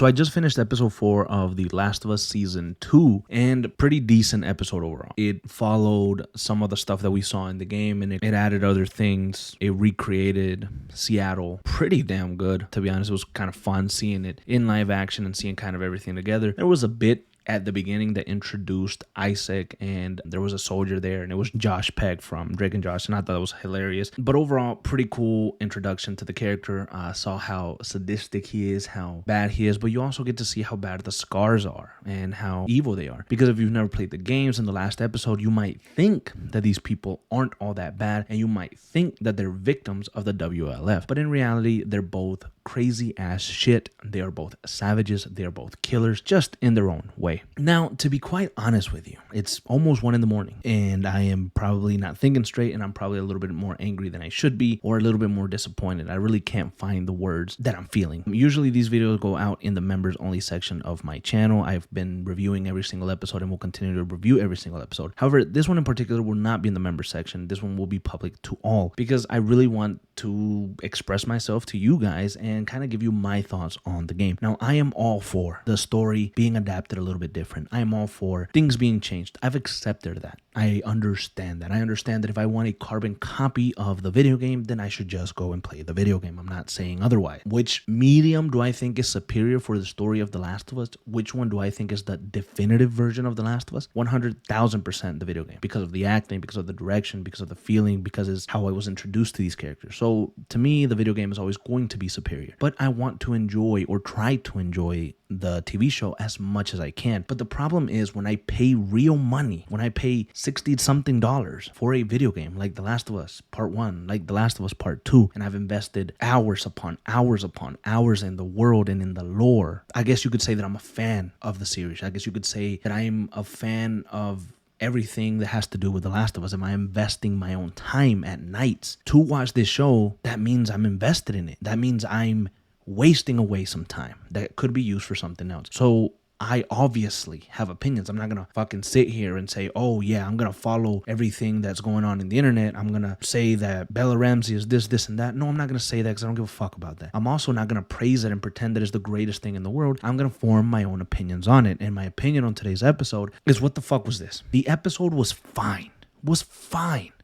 So I just finished episode 4 of The Last of Us season 2, and pretty decent episode overall. It followed some of the stuff that we saw in the game, and it added other things. It recreated Seattle pretty damn good, to be honest. It was kind of fun seeing it in live action and seeing kind of everything together. There was a bit at the beginning that introduced Isaac, and there was a soldier there, and it was Josh Peck from Drake and Josh, and I thought it was hilarious. But overall, pretty cool introduction to the character. Saw how sadistic he is, how bad he is, but you also get to see how bad the scars are and how evil they are. Because if you've never played the games, in the last episode, you might think that these people aren't all that bad, and you might think that they're victims of the WLF. But in reality, they're both crazy ass shit. They are both savages. They are both killers, just in their own way. Now, to be quite honest with you, it's almost 1 a.m, and I am probably not thinking straight, and I'm probably a little bit more angry than I should be, or a little bit more disappointed. I really can't find the words that I'm feeling. Usually these videos go out in the members only section of my channel. I've been reviewing every single episode and will continue to review every single episode. However, this one in particular will not be in the members section. This one will be public to all, because I really want to express myself to you guys and kind of give you my thoughts on the game. Now, I am all for the story being adapted a little bit different. I am all for things being changed. I've accepted that. I understand that. I understand that if I want a carbon copy of the video game, then I should just go and play the video game. I'm not saying otherwise. Which medium do I think is superior for the story of The Last of Us? Which one do I think is the definitive version of The Last of Us? 100,000% the video game, because of the acting, because of the direction, because of the feeling, because it's how I was introduced to these characters. So to me, the video game is always going to be superior. But I want to enjoy, or try to enjoy, the TV show as much as I can. But the problem is, when I pay real money, when I pay $60-something for a video game like The Last of Us Part 1, like The Last of Us Part 2, and I've invested hours upon hours upon hours in the world and in the lore, I guess you could say that I'm a fan of the series. I guess you could say that I'm a fan of everything that has to do with The Last of Us. Am I investing my own time at nights to watch this show? That means I'm invested in it. That means I'm wasting away some time that could be used for something else. So I obviously have opinions. I'm not gonna fucking sit here and say, oh yeah, I'm gonna follow everything that's going on in the internet. I'm gonna say that Bella Ramsey is this, and that. No, I'm not gonna say that, because I don't give a fuck about that. I'm also not gonna praise it and pretend that it's the greatest thing in the world. I'm gonna form my own opinions on it. And my opinion on today's episode is, what the fuck was this? The episode was fine.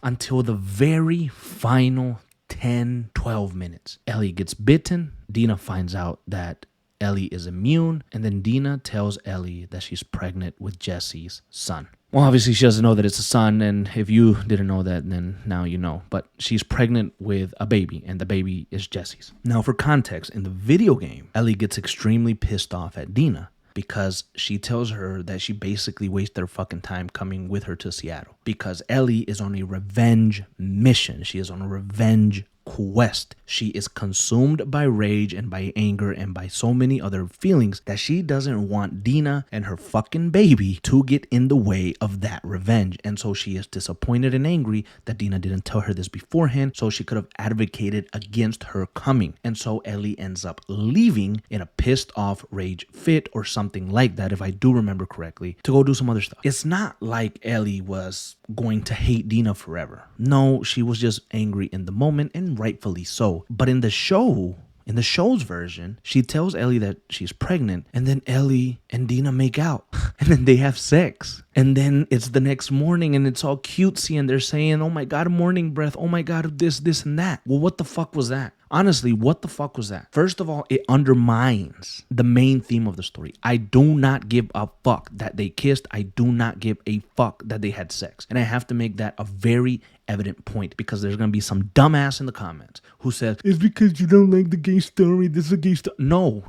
Until the very final 10-12 minutes. Ellie gets bitten. Dina finds out that Ellie is immune, and then Dina tells Ellie that she's pregnant with Jesse's son. Well, obviously she doesn't know that it's a son, and if you didn't know that, then now you know. But she's pregnant with a baby, and the baby is Jesse's. Now, for context, in the video game, Ellie gets extremely pissed off at Dina, because she tells her that she basically wasted her fucking time coming with her to Seattle, because Ellie is on a revenge mission. She is on a revenge quest. She is consumed by rage and by anger and by so many other feelings that she doesn't want Dina and her fucking baby to get in the way of that revenge. And so she is disappointed and angry that Dina didn't tell her this beforehand, so she could have advocated against her coming. And so Ellie ends up leaving in a pissed off rage fit or something like that, if I do remember correctly, to go do some other stuff. It's not like Ellie was going to hate Dina forever. No, she was just angry in the moment, and rightfully so. But in the show's version, she tells Ellie that she's pregnant, and then Ellie and Dina make out, and then they have sex. And then it's the next morning, and it's all cutesy, and they're saying, oh my God, morning breath, oh my God, this, and that. Well, what the fuck was that? Honestly, what the fuck was that? First of all, it undermines the main theme of the story. I do not give a fuck that they kissed. I do not give a fuck that they had sex. And I have to make that a very evident point, because there's going to be some dumbass in the comments who says, it's because you don't like the gay story. This is a gay story. No,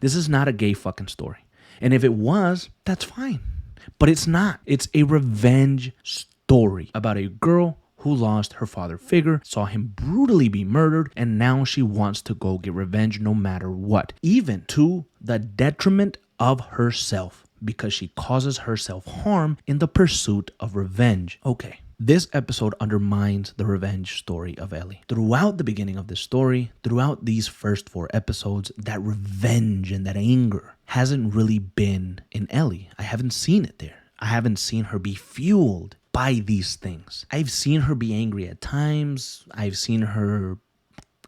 this is not a gay fucking story. And if it was, that's fine. But it's not. It's a revenge story about a girl who lost her father figure, saw him brutally be murdered, and now she wants to go get revenge no matter what, even to the detriment of herself, because she causes herself harm in the pursuit of revenge. Okay, this episode undermines the revenge story of Ellie. Throughout the beginning of this story, throughout these first 4 episodes, that revenge and that anger hasn't really been in Ellie. I haven't seen it there. I haven't seen her be fueled by these things. I've seen her be angry at times. I've seen her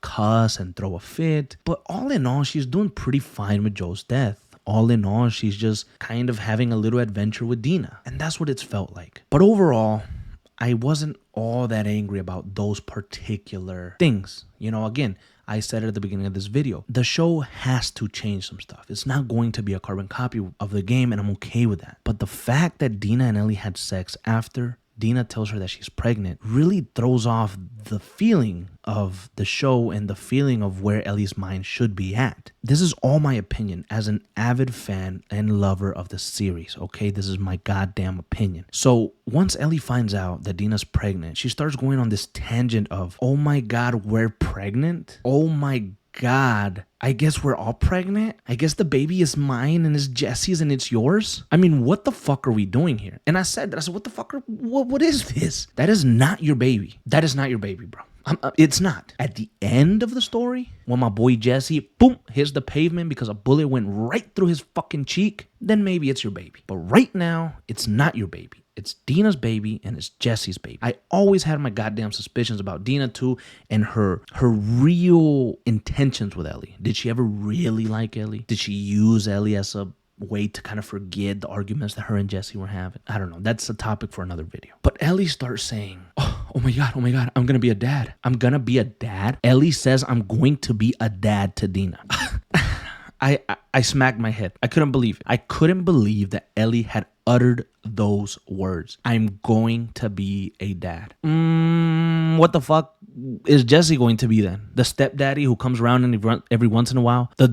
cuss and throw a fit. But all in all, she's doing pretty fine with Joe's death. All in all, she's just kind of having a little adventure with Dina. And that's what it's felt like. But overall, I wasn't all that angry about those particular things. You know, again, I said it at the beginning of this video. The show has to change some stuff. It's not going to be a carbon copy of the game, and I'm okay with that. But the fact that Dina and Ellie had sex after Dina tells her that she's pregnant really throws off the feeling of the show and the feeling of where Ellie's mind should be at. This is all my opinion as an avid fan and lover of the series, okay? This is my goddamn opinion. So once Ellie finds out that Dina's pregnant, she starts going on this tangent of, oh my God, we're pregnant? Oh my God, I guess we're all pregnant? I guess the baby is mine and it's Jesse's and it's yours? I mean, what the fuck are we doing here? And I said, what the fuck what is this? That is not your baby. That is not your baby, bro. It's not. At the end of the story, when my boy Jesse, boom, hits the pavement because a bullet went right through his fucking cheek, then maybe it's your baby. But right now, it's not your baby. It's Dina's baby and it's Jesse's baby. I always had my goddamn suspicions about Dina too and her real intentions with Ellie. Did she ever really like Ellie? Did she use Ellie as a way to kind of forget the arguments that her and Jesse were having? I don't know. That's a topic for another video. But Ellie starts saying, oh my God, I'm going to be a dad. I'm going to be a dad. Ellie says I'm going to be a dad to Dina. I smacked my head. I couldn't believe it. I couldn't believe that Ellie had uttered those words. I'm going to be a dad. What the fuck is Jesse going to be then? The stepdaddy who comes around every once in a while? The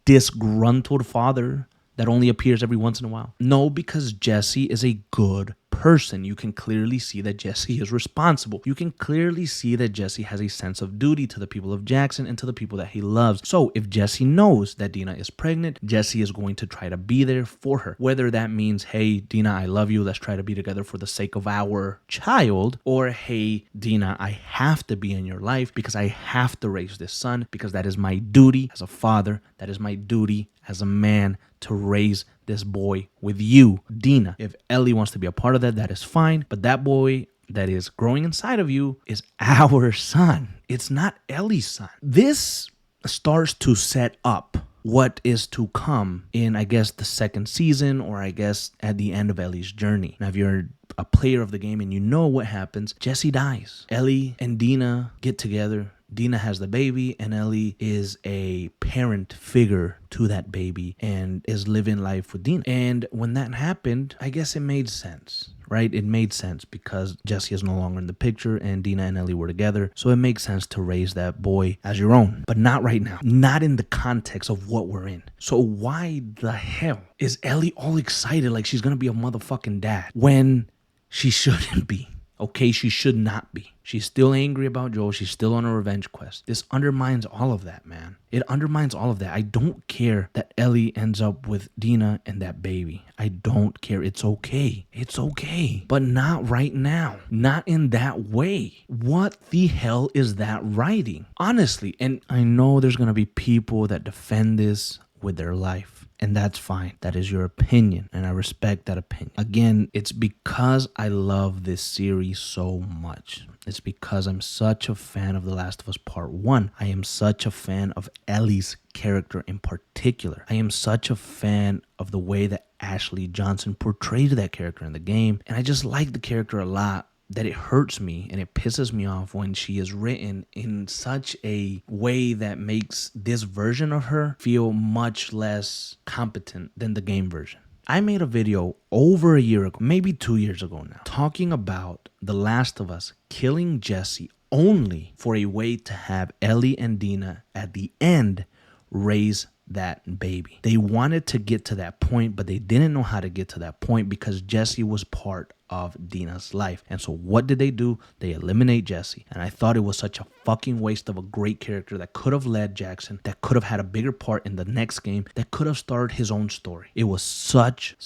disgruntled father that only appears every once in a while? No, because Jesse is a good person. You can clearly see that Jesse is responsible. You can clearly see that Jesse has a sense of duty to the people of Jackson and to the people that he loves. So if Jesse knows that Dina is pregnant, Jesse is going to try to be there for her. Whether that means, hey, Dina, I love you. Let's try to be together for the sake of our child. Or, hey, Dina, I have to be in your life because I have to raise this son because that is my duty as a father. That is my duty as a man to raise this boy with you, Dina. If Ellie wants to be a part of that, that is fine. But that boy that is growing inside of you is our son. It's not Ellie's son. This starts to set up what is to come in, I guess, the second season, or I guess at the end of Ellie's journey. Now, if you're a player of the game and you know what happens, Jesse dies. Ellie and Dina get together. Dina has the baby and Ellie is a parent figure to that baby and is living life with Dina. And when that happened, I guess it made sense, right? It made sense because Jesse is no longer in the picture and Dina and Ellie were together. So it makes sense to raise that boy as your own, but not right now, not in the context of what we're in. So why the hell is Ellie all excited like she's going to be a motherfucking dad when she shouldn't be? Okay, she should not be. She's still angry about Joel. She's still on a revenge quest. This undermines all of that, man. It undermines all of that. I don't care that Ellie ends up with Dina and that baby. I don't care. It's okay. It's okay. But not right now. Not in that way. What the hell is that writing? Honestly, and I know there's going to be people that defend this with their life. And that's fine. That is your opinion. And I respect that opinion. Again, it's because I love this series so much. It's because I'm such a fan of The Last of Us Part 1. I am such a fan of Ellie's character in particular. I am such a fan of the way that Ashley Johnson portrayed that character in the game. And I just like the character a lot, that it hurts me and it pisses me off when she is written in such a way that makes this version of her feel much less competent than the game version. I made a video over a year ago, maybe 2 years ago now, talking about The Last of Us killing Jesse only for a way to have Ellie and Dina at the end raise that baby. They wanted to get to that point, but they didn't know how to get to that point because Jesse was part of Dina's life. And so what did? They eliminate Jesse. And I thought it was such a fucking waste of a great character that could have led Jackson, that could have had a bigger part in the next game, that could have started his own story. It was such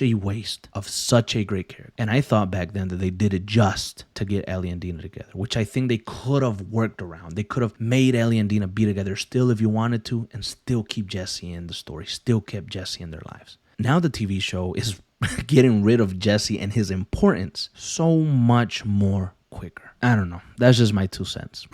a waste of such a great character. And I thought back then that they did it just to get Ellie and Dina together, which I think they could have worked around. They could have made Ellie and Dina be together still if you wanted to, and still keep Jesse in the story, still kept Jesse in their lives. Now the TV show is getting rid of Jesse and his importance so much more quicker. I don't know. That's just my 2 cents.